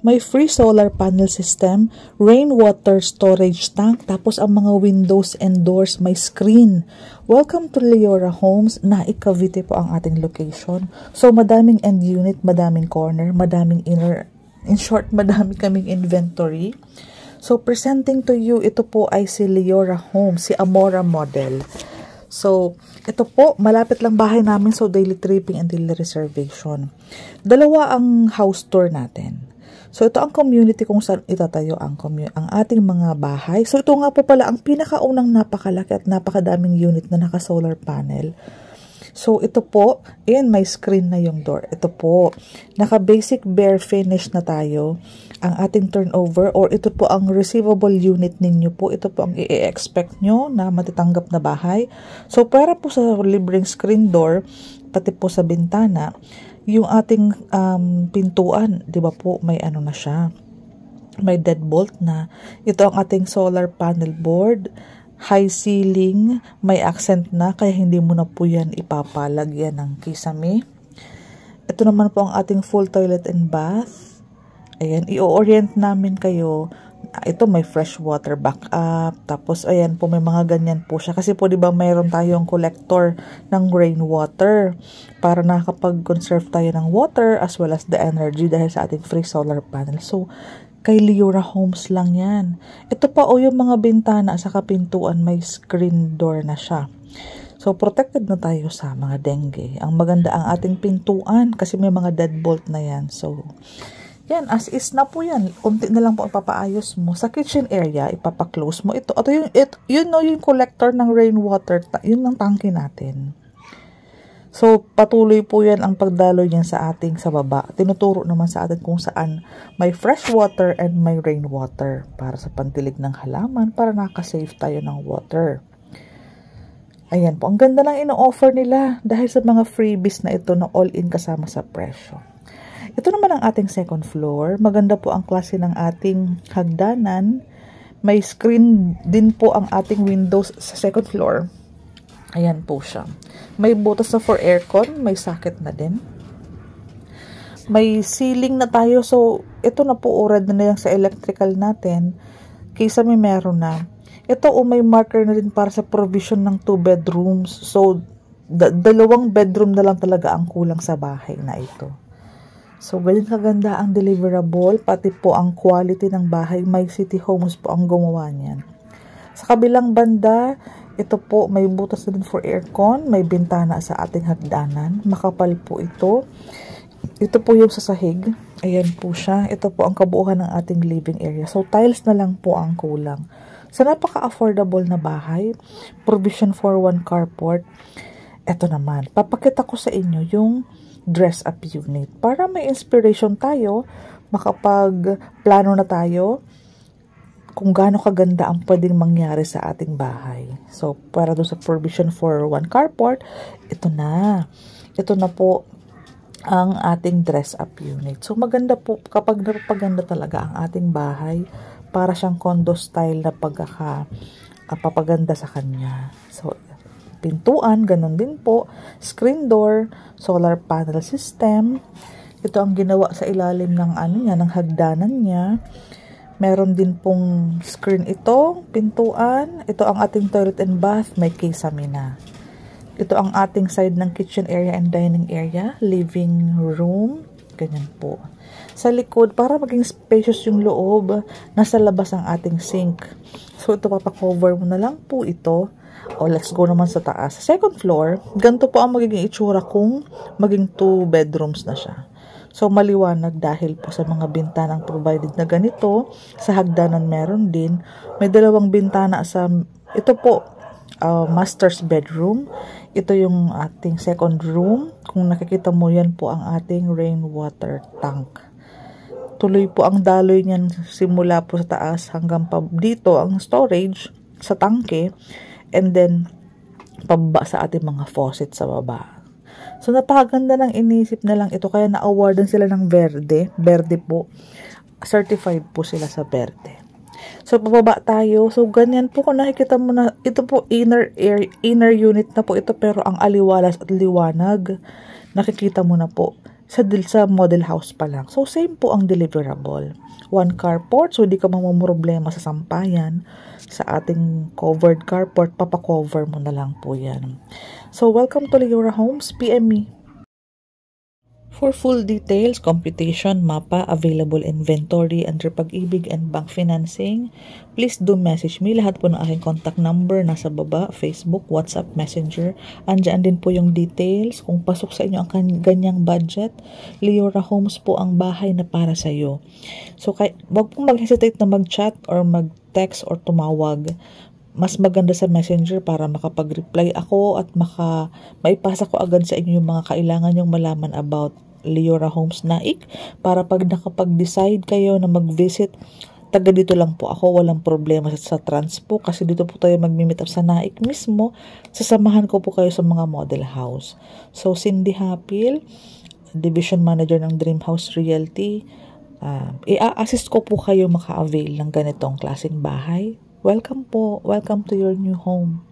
May free solar panel system, rainwater storage tank, tapos ang mga windows and doors may screen. Welcome to Leora Homes. Naik Cavite po ang ating location. So madaming end unit, madaming corner, madaming inner. In short, madami kaming inventory. So presenting to you, ito po ay si Leora Homes, si Amora model. So, ito po, malapit lang bahay namin, so daily tripping and daily reservation. Dalawa ang house tour natin. So, ito ang community kung saan itatayo ang ating mga bahay. So, ito nga po pala ang pinakaunang napakalaki at napakadaming unit na naka-solar panel. So, ito po, ayan, may screen na yung door. Ito po, naka-basic bare finish na tayo. Ang ating turnover or ito po ang receivable unit ninyo po. Ito po ang i-expect nyo na matitanggap na bahay. So, para po sa libreng screen door, pati po sa bintana, yung ating pintuan, di ba po, may ano na siya. May deadbolt na. Ito ang ating solar panel board. High ceiling, may accent na, kaya hindi mo na po yan ipapalagyan ng kisame. Ito naman po ang ating full toilet and bath. Ayan, i-orient namin kayo. Ito may fresh water backup. Tapos, ayan po, may mga ganyan po siya. Kasi po, di ba, mayroon tayong collector ng rainwater para nakakapag-conserve tayo ng water as well as the energy dahil sa ating free solar panel. So, kay Leora Homes lang yan. Ito pa o yung mga bintana sa kapintuan, may screen door na siya. So, protected na tayo sa mga dengue. Ang maganda ang ating pintuan kasi may mga deadbolt na yan. So, yan, as is na po yan. Unti na lang po ipapaayos mo. Sa kitchen area, ipapaklose mo. Ito yung collector ng rainwater. Yun ang tangke natin. So, patuloy po yan ang pagdaloy niyan sa ating sa baba. Tinuturo naman sa atin kung saan may fresh water and may rainwater para sa pantilig ng halaman para nakasave tayo ng water. Ayan po. Ang ganda ng ino-offer nila dahil sa mga freebies na ito na all-in kasama sa presyo. Ito naman ang ating second floor. Maganda po ang klase ng ating hagdanan. May screen din po ang ating windows sa second floor. Ayan po siya. May butas na for aircon. May socket na din. May ceiling na tayo. So, ito na po already na yung sa electrical natin. Kaysa may meron na. Ito may marker na din para sa provision ng 2 bedrooms. So, dalawang bedroom na lang talaga ang kulang sa bahay na ito. So, ganyan kaganda ang deliverable, pati po ang quality ng bahay. May City Homes po ang gumawa niyan. Sa kabilang banda, ito po, may butas na din for aircon, may bintana sa ating hagdanan. Makapal po ito. Ito po yung sasahig. Ayan po siya. Ito po ang kabuuan ng ating living area. So, tiles na lang po ang kulang. Sa napaka-affordable na bahay, provision for 1 carport. Ito naman, papakita ko sa inyo yung dress-up unit. Para may inspiration tayo, makapag-plano na tayo kung gaano kaganda ang pwedeng mangyari sa ating bahay. So, para doon sa provision for 1 carport, ito na. Ito na po ang ating dress-up unit. So, maganda po kapag napapaganda talaga ang ating bahay para siyang condo style na papaganda sa kanya. So, pintuan, ganun din po. Screen door, solar panel system. Ito ang ginawa sa ilalim ng ng hagdanan niya. Meron din pong screen ito, pintuan. Ito ang ating toilet and bath, may kisame na. Ito ang ating side ng kitchen area and dining area, living room, ganyan po. Sa likod, para maging spacious yung loob, nasa labas ang ating sink. So, ito papakover mo na lang po ito. O, let's go naman sa taas. Sa second floor, ganito po ang magiging itsura kung maging 2 bedrooms na siya. So, maliwanag dahil po sa mga bintanang provided na ganito. Sa hagdanan meron din. May 2 bintana sa, ito po, master's bedroom. Ito yung ating second room. Kung nakikita mo, yan po ang ating rainwater tank. Tuloy po ang daloy niyan simula po sa taas hanggang pa dito ang storage sa tangke. And then, pababa sa ating mga faucet sa baba. So, napakaganda ng inisip na lang ito. Kaya na-awardan sila ng verde. Verde po. Certified po sila sa verde. So, pababa tayo. So, ganyan po kung nakikita mo na, ito po inner unit na po ito. Pero ang aliwalas at liwanag, nakikita mo na po sa model house pa lang. So, same po ang deliverable. One carport, so hindi ka mamumroblema sa sampayan. Sa ating covered carport, papakover mo na lang po yan. So, welcome to Leora Homes, PM me. For full details, computation, mapa, available inventory, under Pag-ibig, and bank financing, please do message me. Lahat po ng aking contact number nasa baba, Facebook, WhatsApp, Messenger. Andyan din po yung details. Kung pasok sa inyo ang ganyang budget, Leora Homes po ang bahay na para sa iyo. So, wag pong mag-hesitate na mag-chat or mag-text or tumawag. Mas maganda sa Messenger para makapag-reply ako at maipasa ko agad sa inyo yung mga kailangan yung malaman about Leora Homes Naik, para pag nakapag-decide kayo na mag-visit, taga dito lang po ako, walang problema sa transpo kasi dito po tayo mag-meet up sa Naik mismo. Sasamahan ko po kayo sa mga model house. So, Cindy Hapil, Division Manager ng Dream House Realty, i-assist ko po kayo maka-avail ng ganitong klaseng bahay. Welcome po. Welcome to your new home.